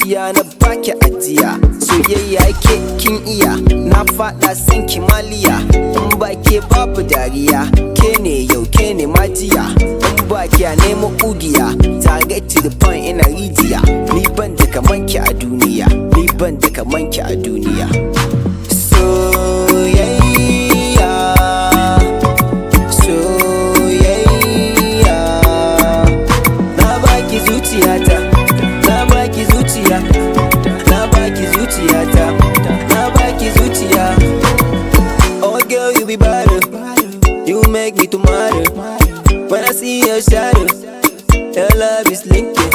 zuciya na baki ajiya. Soyayya ke kin iya, na fada san kimaliya. In ba ke babu dariya, ke ne yau ke ne majiya. In ba ki a nemo kugiya, target to the point ina rijiya. Ni ban da kaman ki a duniya, ni ban da kaman ki a duniya. Soyayya, soyayya, na baki zuciyata, na baki zuciya, na baki zuciyata, na baki zuciya. Oh girl, you be better, you make me tomorrow. When I see your shadow, your love is linking,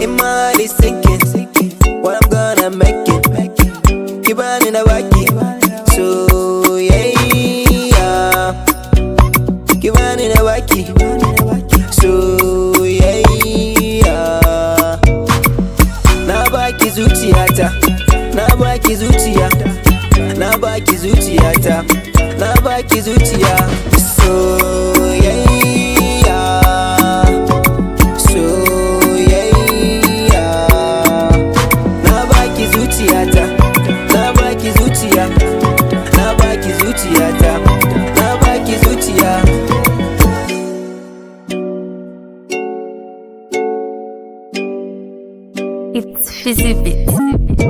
in my heart is sinking. What I'm gonna make it, keep on in the wacky. So yeah, keep on in the wacky. So yeah, na baki zuciyata, na baki zuciya, na baki zuciyata, na baki zuciya. So yeah. Na baki zuciya, na baki zuciyata, na baki zuciya. It's Fizzy Beats.